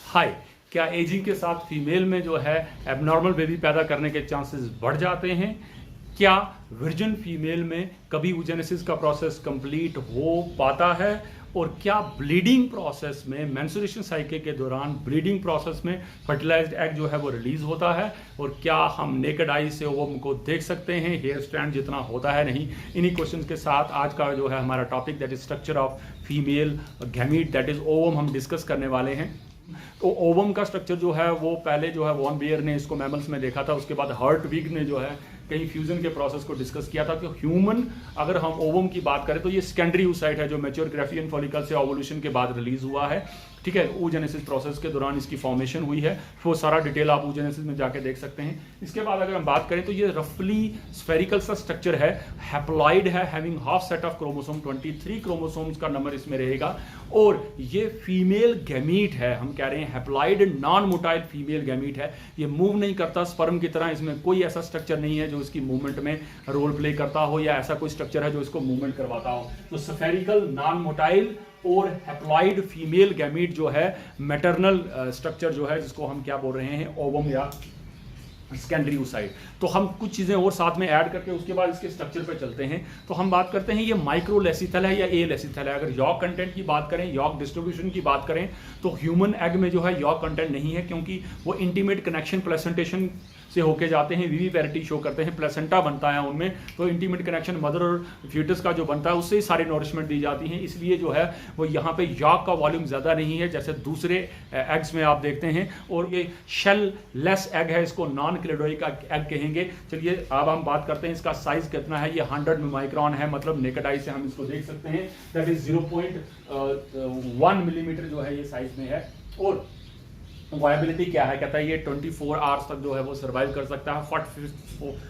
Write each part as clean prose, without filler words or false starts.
हाय, क्या एजिंग के साथ फीमेल में जो है एबनॉर्मल बेबी पैदा करने के चांसेस बढ़ जाते हैं? क्या वर्जिन फीमेल में कभी oogenesis का प्रोसेस कंप्लीट हो पाता है? और क्या ब्लीडिंग प्रोसेस में मेंस्ट्रुएशन साइकिल के दौरान ब्लीडिंग प्रोसेस में फर्टिलाइज्ड एग जो है वो रिलीज होता है? और क्या हम नेकेड आई से ओवम को देख सकते हैं? हेयर स्ट्रैंड जितना होता है नहीं? इन्हीं क्वेश्चंस के साथ आज का जो है हमारा topic that is structure of female gamete that is ovum हम डिस्कस करने वाले हैं। तो ओवम का स्ट्रक्चर जो है वो पहले जो है वॉन बेयर ने इसको मैमल्स में देखा था, उसके बाद हर्टविग ने जो है कहीं फ्यूजन के प्रोसेस को डिस्कस किया था। तो ह्यूमन अगर हम ओवम की बात करें तो ये सेकेंडरी oocyte है जो मैच्योर ग्राफियन फॉलिकल से ओवोल्यूशन के बाद रिलीज हुआ है। ठीक है, oogenesis प्रोसेस के दौरान इसकी फॉर्मेशन हुई है, वो सारा डिटेल आप oogenesis में जाके देख सकते हैं। इसके बाद अगर हम बात करें तो ये रफली स्फेरिकल सा स्ट्रक्चर है, हैप्लॉइड है, having half set of chromosome, 23 chromosomes का नंबर इसमें रहेगा। और ये फीमेल गैमीट है, हम कह रहे हैं haploid non motile female gamete है। ये मूव नहीं करता स्पर्म की तरह, इसमें कोई ऐसा स्ट्रक्चर नहीं है जो इसकी मूवमेंट में रोल प्ले करता हो या ऐसा कोई स्ट्रक्चर है जो इसको मूवमेंट करवाता हो। तो स्फेरिकल नॉन मोटाइल और हैप्लॉइड फीमेल गैमीट जो है मैटरनल स्ट्रक्चर जो है जिसको हम क्या बोल रहे हैं ओवम या सेकेंडरी oocyte। तो हम कुछ चीज़ें और साथ में ऐड करके उसके बाद इसके स्ट्रक्चर पे चलते हैं। तो हम बात करते हैं ये माइक्रोलेसिथल है या ए लेसिथल है। अगर यॉक कंटेंट की बात करें, यॉक डिस्ट्रीब्यूशन की बात करें तो ह्यूमन एग में जो है यॉक कंटेंट नहीं है, क्योंकि वो इंटीमेट कनेक्शन प्लेसेंटेशन से होके जाते हैं, विविपैरिटी शो करते हैं, प्लेसेंटा बनता है उनमें। तो इंटीमेट कनेक्शन मदर और फ्यूटस का जो बनता है उससे ही सारी नॉरिशमेंट दी जाती है, इसलिए जो है वो यहाँ पे यॉक का वॉल्यूम ज़्यादा नहीं है जैसे दूसरे एग्स में आप देखते हैं। और ये शेल लेस एग है, इसको नॉन क्लेडोइक एग कहेंगे। चलिए अब हम बात करते हैं इसका साइज कितना है। ये 100 माइक्रोन है, मतलब नेकेड आई से हम इसको देख सकते हैं, दैट इज 0.1 मिलीमीटर जो है ये साइज में है। और वायबिलिटी क्या है, कहता है ये 24 आवर्स तक जो है वो सर्वाइव कर सकता है।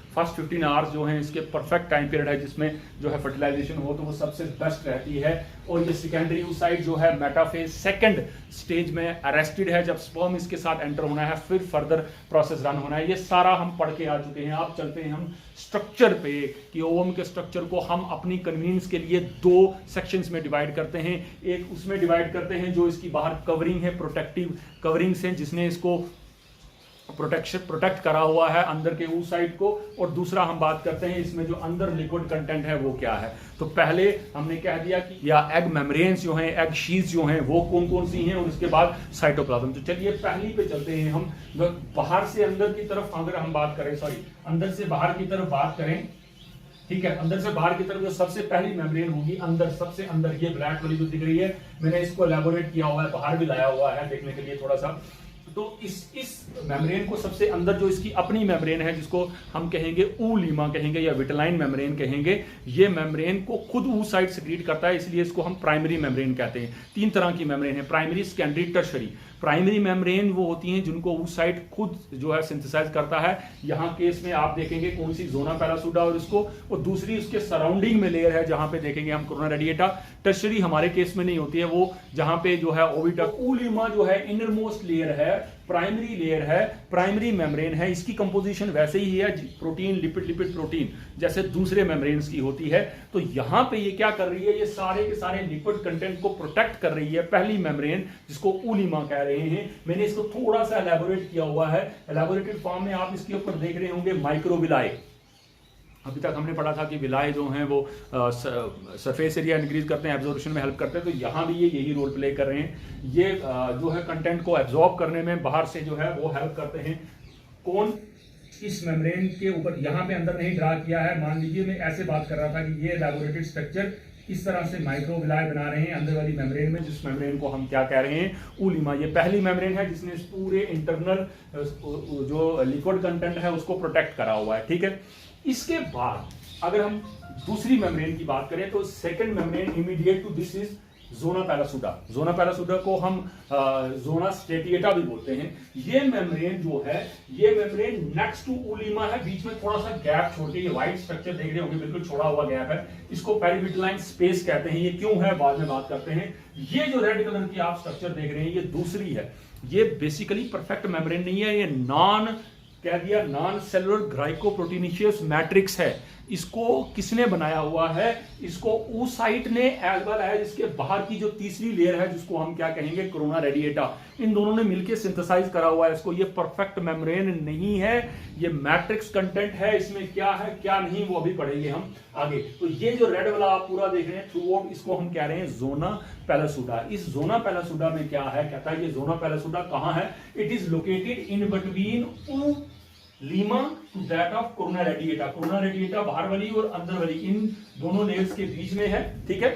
फर्स्ट 15 आवर्स जो है इसके परफेक्ट टाइम पीरियड है जिसमें जो है फर्टिलाइजेशन हो, तो वो सबसे बेस्ट रहती है। और ये सेकेंडरी oocyte जो है मेटाफेज सेकंड स्टेज में अरेस्टेड है, जब स्पर्म इसके साथ एंटर होना है फिर फर्दर प्रोसेस रन होना है। ये सारा हम पढ़ के आ चुके हैं। आप चलते हैं हम स्ट्रक्चर पे कि ओवम के स्ट्रक्चर को हम अपनी कन्वीनियंस के लिए दो सेक्शंस में डिवाइड करते हैं। एक उसमें डिवाइड करते हैं जो इसकी बाहर कवरिंग है, प्रोटेक्टिव कवरिंग्स हैं जिसने इसको प्रोटेक्ट करा हुआ है अंदर के oocyte को। और दूसरा हम बात करते हैं इसमें जो अंदर लिक्विड कंटेंट है वो क्या है। तो पहले हमने कह दिया कि या एग मेम्ब्रेन्स जो हैं, एग शीट्स जो हैं वो कौन कौन सी हैं, और उसके बाद साइटोप्लाज्म। तो चलिए पहली पे चलते हैं हम। बाहर से अंदर की तरफ अगर हम बात करें, अंदर से बाहर की तरफ बात करें, ठीक है, अंदर से बाहर की तरफ जो सबसे पहली मेम्ब्रेन होगी अंदर, सबसे अंदर ये ब्लैक वाली जो दिख रही है, मैंने इसको एलैबोरेट किया हुआ है, बाहर भी लाया हुआ है देखने के लिए थोड़ा सा। तो इस मेम्ब्रेन को सबसे अंदर जो इसकी अपनी मेम्ब्रेन है जिसको हम कहेंगे ऊलीमा कहेंगे या विटेलाइन मेम्ब्रेन कहेंगे, ये मेम्ब्रेन को खुद oocyte सेक्रीट करता है, इसलिए इसको हम प्राइमरी मेम्ब्रेन कहते हैं। 3 तरह की मेम्ब्रेन है, primary, secondary, tertiary. Primary membrane वो होती हैं जिनको oocyte खुद जो है सिंथेसाइज करता है। यहाँ केस में आप देखेंगे कौन सी, जोना पैरासूडा और इसको, और दूसरी उसके सराउंडिंग में लेयर है जहां पे देखेंगे हम कोरोना रेडिएटा। टर्शरी हमारे केस में नहीं होती है, वो जहां पे जो है ओविडक्ट। ऊलीमा जो है इनर मोस्ट लेयर है, प्राइमरी लेयर है, प्राइमरी मेम्ब्रेन है। इसकी कंपोजिशन वैसे ही है, प्रोटीन लिपिड लिपिड प्रोटीन जैसे दूसरे मेम्ब्रेन्स की होती है। तो यहाँ पे ये क्या कर रही है, ये सारे के सारे लिपिड कंटेंट को प्रोटेक्ट कर रही है पहली मेम्ब्रेन जिसको ऊलीमा कह रहे हैं। मैंने इसको थोड़ा सा एलैबोरेट किया हुआ है, एलैबोरेटेड फॉर्म में आप इसके ऊपर देख रहे होंगे माइक्रोविलाई। अभी तक हमने पढ़ा था कि विलाय जो हैं वो सरफेस एरिया इंक्रीज करते हैं, एब्जॉर्प्शन में हेल्प करते हैं। तो यहाँ भी ये यही रोल प्ले कर रहे हैं, ये जो है कंटेंट को एब्जॉर्ब करने में बाहर से जो है वो हेल्प करते हैं। कौन, इस मेम्ब्रेन के ऊपर, यहाँ पे अंदर नहीं ड्रा किया है। मान लीजिए मैं ऐसे बात कर रहा था कि ये एलैबोरेटेड स्ट्रक्चर इस तरह से माइक्रोविलाय बना रहे हैं अंदर वाली मेम्ब्रेन में, जिस मेम्ब्रेन को हम क्या कह रहे हैं, ऊलीमा। ये पहली मेम्ब्रेन है जिसने इस पूरे इंटरनल जो लिक्विड कंटेंट है उसको प्रोटेक्ट करा हुआ है। ठीक है, इसके बाद अगर हम दूसरी मेम्ब्रेन की बात करें तो second membrane immediate to this is zona pellucida. Zona pellucida को हम जोना स्टेटिएटा भी बोलते हैं। ये मेम्ब्रेन जो है, ये मेम्ब्रेन नेक्स्ट टू ऊलीमा है, बीच में थोड़ा सा गैप छोटी है, व्हाइट स्ट्रक्चर देख रहे होंगे, बिल्कुल छोड़ा हुआ गैप है, इसको पेरिविटलाइन स्पेस कहते हैं। ये क्यों है बाद में बात करते हैं। ये जो रेड कलर की आप स्ट्रक्चर देख रहे हैं ये दूसरी है। ये बेसिकली परफेक्ट मेम्ब्रेन नहीं है, ये नॉन कह दिया नॉन सेलुलर ग्लाइकोप्रोटीनिशियस मैट्रिक्स है। इसको किसने बनाया हुआ है? इसको oocyte ने एज वेल एज इसके बाहर की जो तीसरी लेयर है जिसको हम क्या कहेंगे, कोरोना रेडिएटा, इन दोनों ने मिलकर सिंथेसाइज करा हुआ है इसको। ये परफेक्ट मेम्ब्रेन नहीं है, ये मैट्रिक्स कंटेंट है, इसमें क्या है क्या नहीं वो अभी पढ़ेंगे हम आगे। तो ये जो रेड वाला आप पूरा देख रहे हैं थ्रू आउट, इसको हम कह रहे हैं जोना पैलेसुडा। इस जोना पैलेसुडा में क्या है, कहता है ये जोना पैलेसुडा कहां है? It is located in between लीमा to that of corona radiata. Corona radiata बाहर वाली और अंदर वाली इन दोनों लेयर्स के बीच में है, ठीक है।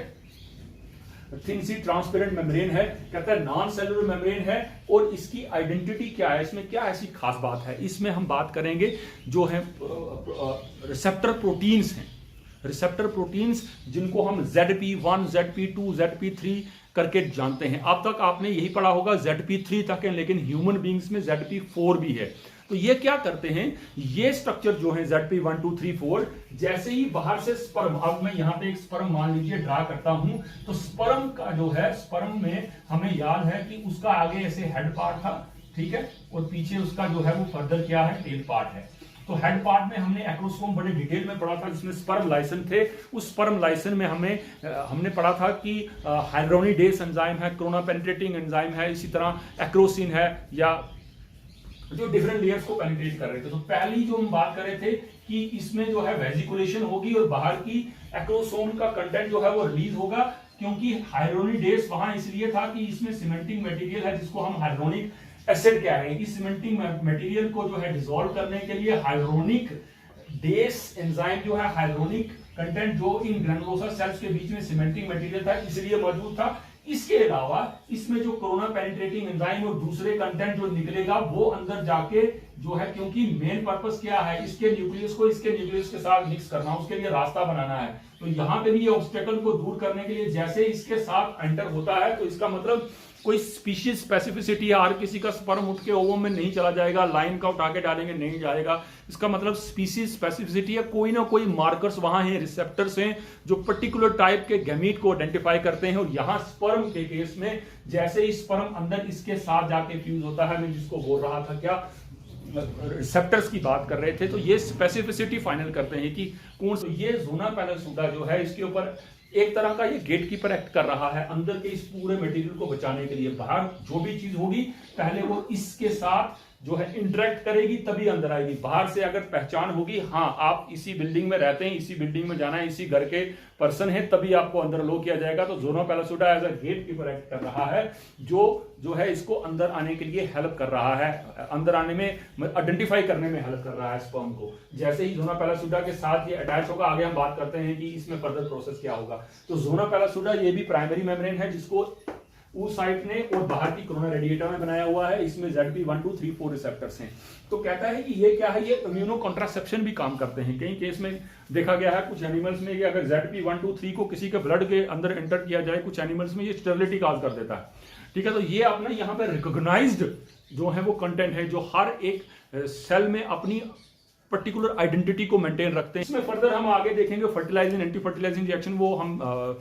थिन सी ट्रांसपेरेंट मेम्ब्रेन है, कहता है नॉन सेलुलर मेम्ब्रेन है। और इसकी आइडेंटिटी क्या है, इसमें क्या ऐसी खास बात है? इसमें हम बात करेंगे जो है रिसेप्टर प्रोटीन्स हैं, रिसेप्टर प्रोटीन्स जिनको हम ZP1, ZP2, ZP3 करके जानते हैं। अब तक आपने यही पढ़ा होगा ZP3 तक है, लेकिन ह्यूमन बींग्स में ZP4 भी है। तो ये क्या करते हैं, ये स्ट्रक्चर जो है ZP1, 2, 3, 4, जैसे ही बाहर से स्पर्म, अब मैं यहां पे एक स्पर्म मान लीजिए ड्रा करता हूं, तो स्पर्म का जो है, स्पर्म में हमें याद है कि उसका आगे ऐसे हेड पार्ट था, ठीक है, और पीछे उसका जो है वो फर्दर क्या है, टेल पार्ट है। तो हेड पार्ट में हमने एक्रोसोम बड़े डिटेल में पढ़ा था जिसमें स्पर्म लाइसन थे। उस स्पर्म लाइसन में हमने पढ़ा था कि हाइड्रोनिडेस एंजाइम है, कोरोना पेनिट्रेटिंग एंजाइम है, इसी तरह एक्रोसिन है, या जो डिफरेंट लेयर्स को पेनिट्रेट कर रहे थे। तो पहली जो हम बात कर रहे थे कि इसमें जो है वेजिकुलेशन होगी और बाहर की एक्रोसोम का कंटेंट जो है वो रिलीज होगा, क्योंकि हाइड्रोनिडेस वहां इसलिए था कि इसमें सीमेंटिंग मटेरियल है जिसको हम हाइड्रोनिक एसिड कह रहे हैं। इस सीमेंटिंग मटेरियल को जो है डिसॉल्व करने के लिए हाइड्रोनिक डेस एंजाइम जो है, हाइड्रोनिक कंटेंट जो इन ग्रैनुलोसा सेल्स के बीच में सीमेंटिंग मटेरियल था इसलिए मौजूद था। इसके अलावा इसमें जो कोरोना पेनिट्रेटिंग एंजाइम और दूसरे कंटेंट जो निकलेगा वो अंदर जाके जो है, क्योंकि मेन पर्पस क्या है, इसके न्यूक्लियस को इसके न्यूक्लियस के साथ मिक्स करना, उसके लिए रास्ता बनाना है। तो यहां पे भी ये ऑब्स्टेकल को दूर करने के लिए जैसे इसके साथ एंटर होता है, तो इसका मतलब कोई स्पीशीज स्पेसिफिसिटी है, हर किसी का स्पर्म उठ के ओवम में नहीं चला जाएगा, लाइन का उठा के डालेंगे नहीं जाएगा। इसका मतलब स्पीशीज स्पेसिफिसिटी है, कोई ना कोई मार्कर्स वहां हैं, रिसेप्टर्स हैं जो पर्टिकुलर टाइप के गैमीट को आइडेंटिफाई करते हैं। और यहां स्पर्म के केस में जैसे ही स्पर्म अंदर इसके साथ जाके फ्यूज होता है, मैं जिसको बोल रहा था क्या, रिसेप्टर्स की बात कर रहे थे, तो ये स्पेसिफिसिटी फाइनल करते हैं कि कौन सा। ये जोना पैलेसुडा जो है इसके ऊपर एक तरह का ये गेटकीपर एक्ट कर रहा है अंदर के इस पूरे मटेरियल को बचाने के लिए। बाहर जो भी चीज होगी पहले वो इसके साथ जो है इंटरेक्ट करेगी तभी अंदर आएगी। बाहर से अगर पहचान होगी, हाँ आप इसी बिल्डिंग में रहते हैं, इसी बिल्डिंग में जाना है, इसी घर के पर्सन है, तभी आपको अंदर अलो किया जाएगा। तो जोना पैलेसुडा एज अ गेटकीपर एक्ट कर रहा है, जो है इसको अंदर आने के लिए हेल्प कर रहा है, अंदर आने में, आइडेंटिफाई करने में हेल्प कर रहा है स्पर्म को। जैसे ही जोना पैलेसुडा के साथ ये अटैच होगा, आगे हम बात करते हैं कि इसमें फर्दर प्रोसेस क्या होगा। तो जोना पैलेसुडा ये भी प्राइमरी मेम्ब्रेन है जिसको oocyte ने और बाहर की कोरोना रेडिएटा में बनाया हुआ है। इसमें ZP1, 2, 3, 4 रिसेप्टर्स हैं। तो कहता है कि ये क्या है, ये इम्यूनो कॉन्ट्रासेप्शन भी काम करते हैं। कई केस में देखा गया है कुछ एनिमल्स में कि अगर ZP1, 2, 3 को किसी के ब्लड के अंदर एंटर किया जाए, कुछ एनिमल्स में ये स्टेरिलिटी कॉज कर देता है, ठीक है। तो ये अपना यहाँ पे रिकॉग्नाइज्ड जो है वो कंटेंट है जो हर एक सेल में अपनी पर्टिकुलर आइडेंटिटी को मेंटेन रखते हैं। इसमें फर्दर हम आगे देखेंगे फर्टिलाइजिंग एंटी फर्टिलाइजिंग रिएक्शन, वो हम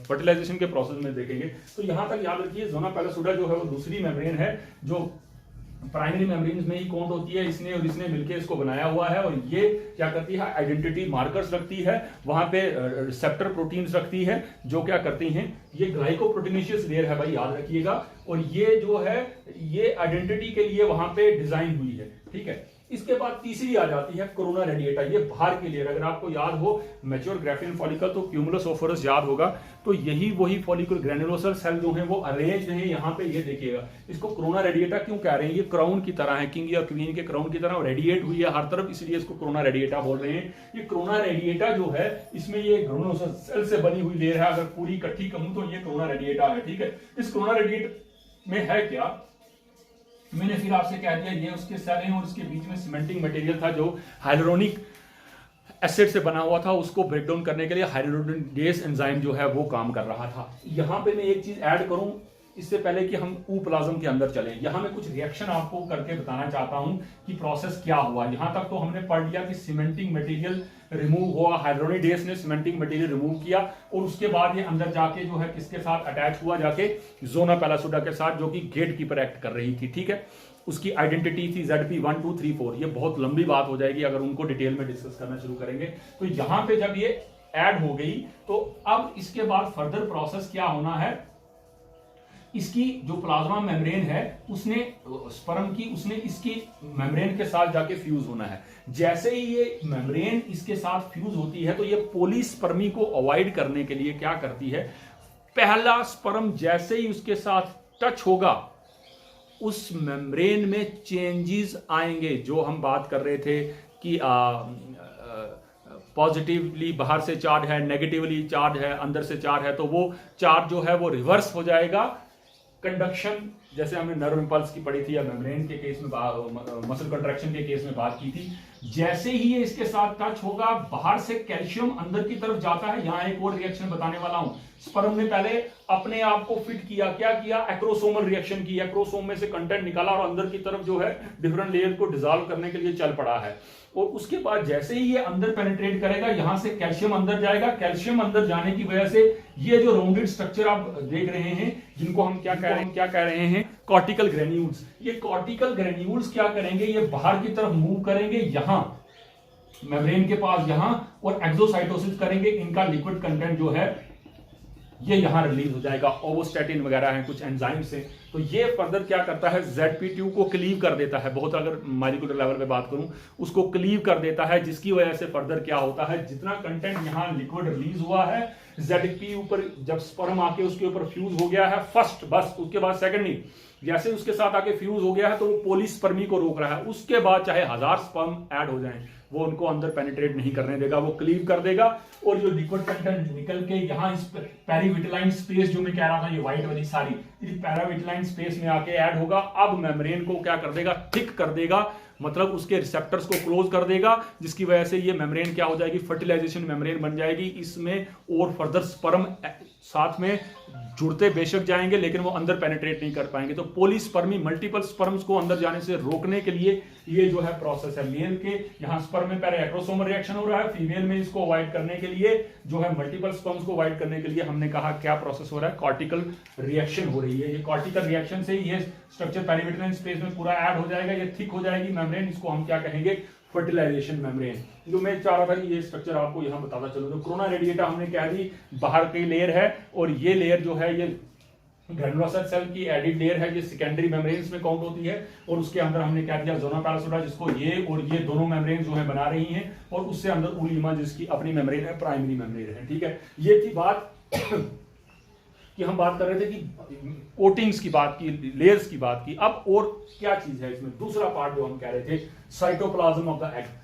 फर्टिलाइजेशन के प्रोसेस में देखेंगे। तो यहां तक याद रखिए जोना पैलेसुडा जो है वो दूसरी मेम्ब्रेन है जो प्राइमरी मेम्ब्रेन में ही काउंट होती है। इसने और इसने मिलकर इसको बनाया हुआ है और ये क्या करती है, आइडेंटिटी मार्कर्स रखती है, वहां पे रिसेप्टर प्रोटीन्स रखती है जो क्या करती हैं, ये ग्लाइकोप्रोटीनेशियस लेयर है भाई याद रखिएगा। और ये जो है ये आइडेंटिटी के लिए वहां पे डिजाइन हुई है, ठीक है। इसके बाद तीसरी आ जाती है कोरोना रेडिएटा, ये बाहर की लेयर। अगर आपको याद हो मैच्योर ग्राफिन फॉलिकल तो क्यूमुलस ओफोरस याद होगा, तो यही वही फॉलिकल ग्रैनुलोसर सेल जो है वो अरेंज है यहाँ पे। ये देखिएगा, इसको कोरोना रेडिएटा क्यों कह रहे हैं, ये क्राउन की तरह है, किंग या क्वीन के क्राउन की तरह रेडिएट हुई है हर तरफ, इसलिए इसको कोरोना रेडिएटा बोल रहे हैं। ये कोरोना रेडिएटा जो है इसमें ये ग्रैनुलोसर सेल से बनी हुई लेयर है, अगर पूरी इकट्ठी कहूं तो ये कोरोना रेडिएटा है, ठीक है। इस कोरोना रेडिएटा में है क्या, मैंने फिर आपसे कह दिया ये उसके सेल हैं और उसके बीच में सीमेंटिंग मटेरियल था जो हाइड्रोनिक एसिड से बना हुआ था, उसको ब्रेक डाउन करने के लिए हाइड्रोनिडेस एंजाइम जो है वो काम कर रहा था। यहां पे मैं एक चीज ऐड करूं, इससे पहले कि हम ऊप्लाज्म के अंदर चलें, यहां मैं कुछ रिएक्शन आपको करके बताना चाहता हूं कि प्रोसेस क्या हुआ। यहां तक तो हमने पढ़ लिया कि सीमेंटिंग मटेरियल रिमूव हुआ, हाइड्रोनिडेस ने सीमेंटिंग मटेरियल रिमूव किया और उसके बाद ये अंदर जाके जो है किसके साथ अटैच हुआ, जाके जोना पैलासोडा के साथ, जो कि गेट कीपर एक्ट कर रही थी। ठीक है, उसकी आइडेंटिटी थी ZP 1 2 3 4। ये बहुत लंबी बात हो जाएगी अगर उनको डिटेल में डिस्कस करना शुरू करेंगे। तो यहां पे जब ये ऐड हो गई तो अब इसके बाद फर्दर प्रोसेस क्या होना है, इसकी जो प्लाज्मा मेम्ब्रेन है उसने स्पर्म की, उसने इसकी मेम्ब्रेन के साथ जाके फ्यूज होना है। जैसे ही ये मेम्ब्रेन इसके साथ फ्यूज होती है तो ये पॉलीस्पर्मी को अवॉइड करने के लिए क्या करती है, पहला स्पर्म जैसे ही उसके साथ टच होगा उस मेम्ब्रेन में चेंजेस आएंगे। जो हम बात कर रहे थे कि पॉजिटिवली बाहर से चार्ज है, नेगेटिवली चार्ज है, अंदर से चार्ज है, तो वो चार्ज जो है वो रिवर्स हो जाएगा। कंडक्शन जैसे हमने नर्व इंपल्स की पढ़ी थी या मेम्ब्रेन के केस में, मसल कंट्रैक्शन के केस में बात की थी, जैसे ही ये इसके साथ टच होगा बाहर से कैल्शियम अंदर की तरफ जाता है। यहां एक और रिएक्शन बताने वाला हूं। स्पर्म ने पहले अपने आप को फिट किया, क्या किया, एक्रोसोमल रिएक्शन की, एक्रोसोम में से कंटेंट निकाला और अंदर की तरफ जो है डिफरेंट लेयर को डिसॉल्व करने के लिए चल पड़ा है। और उसके बाद जैसे ही ये अंदर पेनिट्रेट करेगा, यहां से कैल्शियम अंदर जाएगा। कैल्शियम अंदर जाने की वजह से ये जो राउंडेड स्ट्रक्चर आप देख रहे हैं, जिनको हम क्या कह रहे हैं, कॉर्टिकल ग्रेन्यूल्स। ये कॉर्टिकल ग्रेन्यूल्स क्या करेंगे, ये बाहर की तरफ मूव करेंगे, यहां मेम्ब्रेन के पास यहां, और एक्सोसाइटोसिस करेंगे। इनका लिक्विड कंटेंट जो है ये यहां रिलीज हो जाएगा। ओवोस्टैटिन वगैरह हैं, कुछ एंजाइम्स हैं। तो ये फर्दर क्या करता है, ZP2 को क्लीव कर देता है। बहुत अगर मॉलिक्यूलर लेवल पे बात करूं, उसको क्लीव कर देता है, जिसकी वजह से फर्दर क्या होता है, जितना कंटेंट यहां लिक्विड रिलीज हुआ है, ZP ऊपर जब स्पर्म आके उसके ऊपर फ्यूज हो गया है फर्स्ट, बस उसके बाद सेकंड नहीं, जैसे उसके साथ आके फ्यूज हो गया है तो वो पॉलीस्पर्मी को रोक रहा है। उसके बाद चाहे 1000 स्पर्म ऐड हो जाएं, वो उनको अंदर पेनिट्रेट नहीं करने देगा, वो क्लीव कर देगा। और जो लिक्विड कंटेंट निकल के यहां इस पेरीविटलाइन स्पेस जो मैं कह रहा था, ये व्हाइट वाली सारी इस पेरीविटलाइन स्पेस में आके ऐड होगा। अब मेम्ब्रेन को क्या कर देगा, थिक कर देगा, मतलब उसके रिसेप्टर्स को क्लोज कर देगा, जिसकी वजह से ये मेम्ब्रेन क्या हो जाएगी, फर्टिलाइजेशन मेम्ब्रेन बन जाएगी। इसमें और फर्दर स्पर्म साथ में जुड़ते बेशक जाएंगे लेकिन वो अंदर पेनिट्रेट नहीं कर पाएंगे। तो पॉलीस्पर्मी, मल्टीपल स्पर्म्स को अंदर जाने से रोकने के लिए ये जो है प्रोसेस है। मेल के यहाँ स्पर्म में पहले एक्रोसोमल रिएक्शन हो रहा है, फीमेल में इसको अवॉइड करने के लिए जो है मल्टीपल स्पर्म्स को अवॉइड करने के लिए हमने कहा क्या प्रोसेस हो रहा है, कॉर्टिकल रिएक्शन हो रही है। ये कॉर्टिकल रिएक्शन से ये स्ट्रक्चर पेरीविटलाइन स्पेस में पूरा ऐड हो जाएगा, ये थिक हो जाएगी मेम्ब्रेन, इसको हम क्या कहेंगे, फर्टिलाइजेशन मेम्ब्रेन। जो मैं चाह रहा था कि ये स्ट्रक्चर आपको यहां बताता चलूं। तो कोरोना रेडिएटा हमने कह दी बाहर की लेयर है, और ये लेयर जो है ये ग्रैनुलोसाइट सेल की एडिड लेयर है, ये सेकेंडरी मेम्ब्रेन्स में काउंट होती है। और उसके अंदर हमने क्या दिया, जोना पैलासोडा, जिसको ये और ये दोनों मेम्ब्रेन जो है बना रही हैं, और उससे अंदर उलीमा जिसकी अपनी मेम्ब्रेन है, प्राइमरी मेम्ब्रेन है। ठीक है, ये थी बात कि हम बात कर रहे थे कि कोटिंग्स की बात की, लेयर्स की बात की। अब और क्या चीज है इसमें, दूसरा पार्ट जो हम कह रहे थे, cytoplasm of the egg.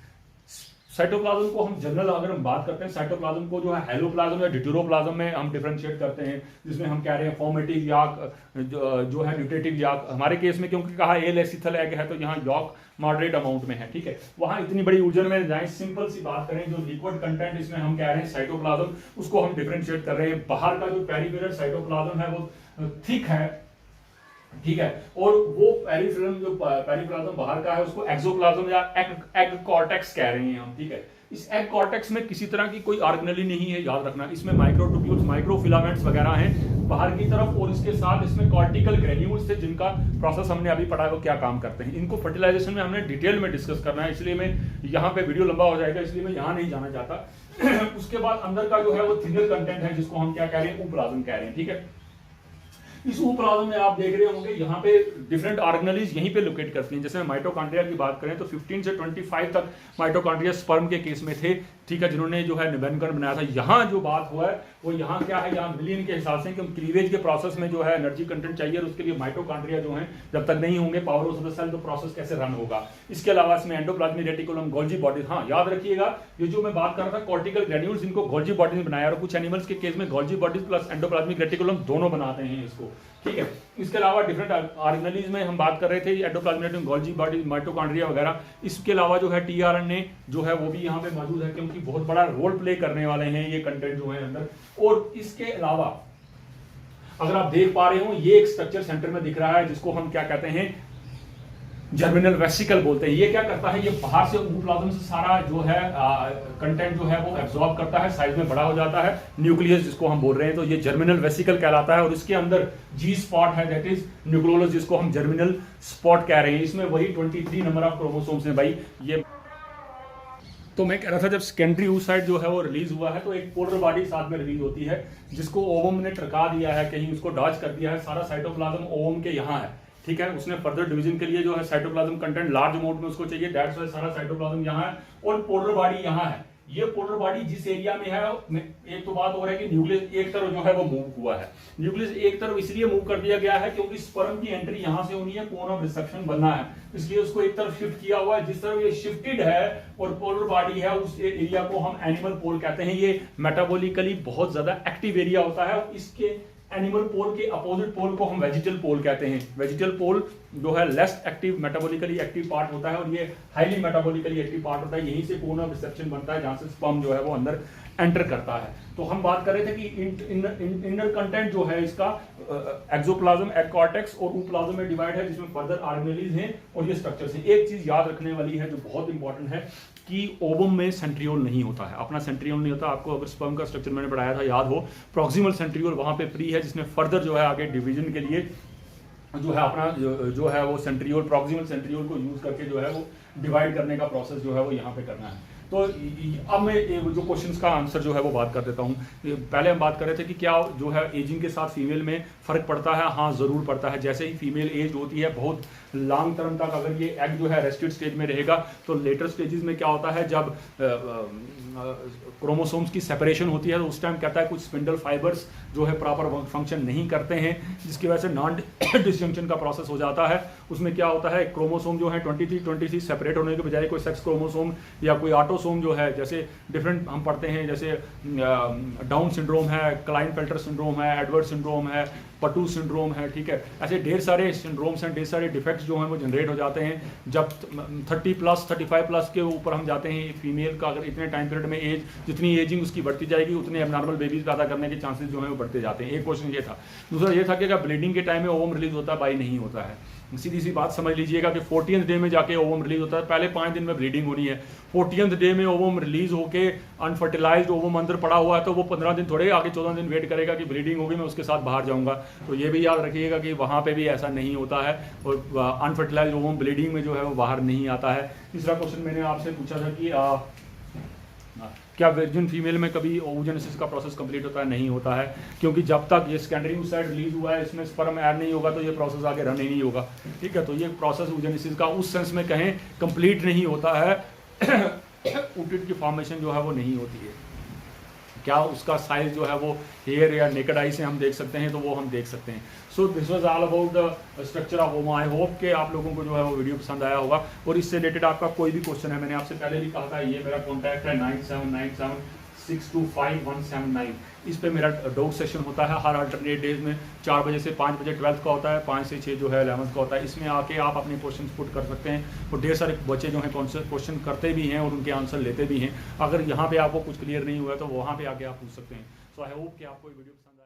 Cytoplasm को हम जनरल अगर हम बात करते हैं, साइटोप्लाज्म को जो है हेलोप्लाज्म या डिट्यूरोप्लाज्म में हम डिफरेंशिएट करते हैं, जिसमें हम कह रहे हैं फॉर्मेटिव याक जो है न्यूट्रेटिव याक। हमारे केस में क्योंकि कहा एलेसिथल एग है तो यहाँ यॉक मॉडरेट अमाउंट में है। ठीक है, वहां इतनी बड़ी उलझन में जाए, सिंपल सी बात करें, जो लिक्विड कंटेंट इसमें हम कह रहे हैं साइटोप्लाज्म, उसको हम डिफरेंशिएट कर रहे हैं। बाहर का जो पेरिफेरल साइटोप्लाज्म है वो थिक है, ठीक है, और वो पेरिफेरल जो पेरिप्लाज्म बाहर का है उसको एक्सोप्लाज्म या एग कॉर्टेक्स कह रहे हैं हम। ठीक है, इस एग कॉर्टेक्स में किसी तरह की कोई ऑर्गेनेली नहीं है, याद रखना। इसमें माइक्रोट्यूब्यूल्स, माइक्रोफिलामेंट्स वगैरह हैं बाहर की तरफ, और इसके साथ इसमें कॉर्टिकल ग्रेन्यूल्स थे जिनका प्रोसेस हमने अभी पढ़ा है वो क्या काम करते हैं। इनको फर्टिलाइजेशन में हमने डिटेल में डिस्कस करना है, इसलिए मैं यहाँ पे वीडियो लंबा हो जाएगा, इसलिए मैं यहाँ नहीं जाना चाहता। उसके बाद अंदर का जो है वो थिनर कंटेंट है, जिसको हम क्या कह रहे हैं, ऊप्लाज्म कह रहे हैं। ठीक है, इस ऊप्लाज्म में आप देख रहे होंगे यहाँ पे डिफरेंट ऑर्गेनेलीज यहीं पे लोकेट करती हैं। जैसे माइटोकॉन्ड्रिया की बात करें तो 15 से 25 तक माइटोकॉन्ड्रिया स्पर्म के केस में थे, ठीक है, जिन्होंने जो है निबंधन बनाया था। यहाँ जो बात हुआ है वो यहाँ क्या है, यहाँ मिलियन के हिसाब से, क्योंकि क्लीवेज के प्रोसेस में जो है एनर्जी कंटेंट चाहिए, और उसके लिए माइटोकॉन्ड्रिया जो है जब तक नहीं होंगे पावर ऑफ द सेल, तो प्रोसेस कैसे रन होगा। इसके अलावा इसमें एंडोप्लाज्मिक रेटिकुलम, गोल्जी बॉडीज, हाँ याद रखिएगा ये जो मैं बात कर रहा था कॉर्टिकल ग्रेन्यूल्स, इनको गोल्जी बॉडीज ने बनाया, और कुछ एनिमल्स के केस में Golgi bodies plus endoplasmic reticulum दोनों बनाते हैं इसको। ठीक है, इसके अलावा डिफरेंट ऑर्गेनेलीज में हम बात कर रहे थे एंडोप्लाज्मिक, गोल्जी बॉडीज, माइटोकॉन्ड्रिया वगैरह। इसके अलावा जो है टीआरएनए जो है वो भी यहाँ पे मौजूद है, क्योंकि बहुत बड़ा रोल प्ले करने वाले हैं ये कंटेंट जो है अंदर। और इसके अलावा अगर आप देख पा रहे हो ये एक स्ट्रक्चर सेंटर में दिख रहा है जिसको हम क्या कहते हैं, जर्मिनल वेसिकल बोलते हैं। ये क्या करता है, ये बाहर से ओवोप्लाज्म से सारा जो है कंटेंट जो है वो एब्जॉर्ब करता है, साइज में बड़ा हो जाता है, न्यूक्लियस जिसको हम बोल रहे हैं, तो ये जर्मिनल वेसिकल कहलाता है। और इसके अंदर जी स्पॉट है, दैट इज न्यूक्लियोलस, जिसको हम जर्मिनल स्पॉट कह रहे हैं। इसमें वही 23 नंबर ऑफ क्रोमोसोम्स हैं भाई। ये तो मैं कह रहा था जब सेकेंडरी oocyte जो है वो रिलीज हुआ है तो एक पोलर बॉडी साथ में रिलीज होती है जिसको ओवम ने टरका दिया है, कहीं उसको डॉज कर दिया है। सारा साइटोप्लाज्म ओवम के यहाँ है, ठीक है। उसने फर्दर डिवीजन के लिए जो है साइटोप्लाज्म कंटेंट लार्ज अमाउंट में उसको चाहिए, दैट्स व्हाई सारा साइटोप्लाज्म यहाँ है और पोलर बॉडी यहाँ है। ये पोलर बॉडी जिस एरिया में है, एक तो बात हो रहा है कि न्यूक्लियस एक तरफ जो है वो मूव हुआ है। न्यूक्लियस एक तरफ इसलिए मूव कर दिया गया है क्योंकि स्पर्म की एंट्री यहां से होनी है, कोन ऑफ रिसेप्शन बनना है, इसलिए उसको एक तरफ शिफ्ट किया हुआ है। जिस तरफ ये शिफ्टेड है और पोलर बॉडी है, उस एरिया को हम एनिमल पोल कहते हैं। ये मेटाबॉलिकली बहुत ज्यादा एक्टिव एरिया होता है। इसके एनिमल पोल के अपोजिट पोल को हम वेजिटल पोल कहते हैं। वेजिटल पोल जो है less active, metabolically active part होता है और ये हाईली मेटाबॉलिकली एक्टिव पार्ट होता है। यहीं से कोन ऑफ रिसेप्शन बनता है जहां से स्पर्म जो है वो अंदर एंटर करता है। तो हम बात कर रहे थे कि इनर कंटेंट जो है इसका एक्सोप्लाज्म, एग कॉर्टेक्स और ooप्लाज्म में डिवाइड है, जिसमें फर्दर ऑर्गेनेल्स हैं और ये स्ट्रक्चर्स हैं। एक चीज याद रखने वाली है जो बहुत इंपॉर्टेंट है कि ओवम में सेंट्रियोल नहीं होता है, अपना सेंट्रियोल नहीं होता। आपको अगर स्पर्म का स्ट्रक्चर मैंने पढ़ाया था याद हो, प्रॉक्सिमल सेंट्रियोल वहां पे फ्री है, जिसमें फर्दर जो है आगे डिवीजन के लिए जो है अपना जो है वो सेंट्रियोल, प्रॉक्सिमल सेंट्रियोल को यूज करके जो है वो डिवाइड करने का प्रोसेस जो है वो यहाँ पे करना है। तो अब मैं जो क्वेश्चंस का आंसर जो है वो बात कर देता हूँ। पहले हम बात कर रहे थे कि क्या जो है एजिंग के साथ फीमेल में फर्क पड़ता है। हाँ, जरूर पड़ता है। जैसे ही फीमेल एज होती है बहुत लॉन्ग टर्म तक, अगर ये एग जो है रेस्टेड स्टेज में रहेगा तो लेटर स्टेजेस में क्या होता है, जब क्रोमोसोम्स की सेपरेशन होती है तो उस टाइम कहता है कुछ स्पिंडल फाइबर्स जो है प्रॉपर फंक्शन नहीं करते हैं, जिसकी वजह से नॉन डिसजंक्शन का प्रोसेस हो जाता है। उसमें क्या होता है, क्रोमोसोम जो है 23 सेपरेट होने के बजाय कोई सेक्स क्रोमोसोम या कोई ऑटोसोम जो है, जैसे डिफरेंट हम पढ़ते हैं, जैसे डाउन सिंड्रोम है, क्लाइनफेल्टर सिंड्रोम है, एडवर्ड सिंड्रोम है, पटू सिंड्रोम है, ठीक है। ऐसे ढेर सारे सिंड्रोम्स हैं, ढेर सारे डिफेक्ट्स जो हैं वो जनरेट हो जाते हैं जब 30+, 35+ के ऊपर हम जाते हैं। फीमेल का अगर इतने टाइम पीरियड में एज, जितनी एजिंग उसकी बढ़ती जाएगी उतने एबनॉर्मल बेबीज पैदा करने के चांसेस जो हैं वो बढ़ते जाते हैं। एक क्वेश्चन ये था। दूसरा ये था कि अगर ब्लीडिंग के टाइम में ओवम रिलीज होता है, बाई नहीं होता है। सीधी सी बात समझ लीजिएगा कि 40th डे में जाके ओवम रिलीज होता है। पहले 5 दिन में ब्लीडिंग होनी है, 40th डे में ओवम रिलीज होके अनफर्टिलाइज्ड ओवम अंदर पड़ा हुआ है तो वो 15 दिन थोड़े आगे 14 दिन वेट करेगा कि ब्लीडिंग होगी, मैं उसके साथ बाहर जाऊंगा। तो ये भी याद रखिएगा कि वहाँ पे भी ऐसा नहीं होता है और अनफर्टिलाइज्ड ओवम ब्लीडिंग में जो है वो बाहर नहीं आता है। तीसरा क्वेश्चन मैंने आपसे पूछा था कि क्या वर्जिन फीमेल में कभी ओवोजेनेसिस का प्रोसेस कंप्लीट होता है? नहीं होता है, क्योंकि जब तक ये सेकेंडरी oocyte रिलीज हुआ है, इसमें स्पर्म ऐड नहीं होगा तो ये प्रोसेस आगे रन ही नहीं होगा, ठीक है। तो ये प्रोसेस ओवोजेनेसिस का उस सेंस में कहें कंप्लीट नहीं होता है। oocyte की फॉर्मेशन जो है वो नहीं होती है। क्या उसका साइज जो है वो हेयर या नेकेड आई से हम देख सकते हैं, तो वो हम देख सकते हैं। So this was all about the structure of ovum. I hope कि आप लोगों को जो है वो वीडियो पसंद आया होगा और इससे रिलेटेड आपका कोई भी क्वेश्चन है, मैंने आपसे पहले भी कहा था, ये मेरा कॉन्टैक्ट है 9797625179। इस पे मेरा डॉग सेशन होता है हर अल्टरनेट डेज में। 4 बजे से 5 बजे 12th का होता है, 5 से 6 जो है 11th का होता है। इसमें आके आप अपने क्वेश्चन पुट कर सकते हैं और ढेर सारे बच्चे जो हैं क्वेश्चन करते भी हैं और उनके आंसर लेते भी हैं। अगर यहाँ पे आपको कुछ क्लियर नहीं हुआ है तो वहाँ पे आके आप पूछ सकते हैं। सो आई होप कि आपको ये वीडियो पसंद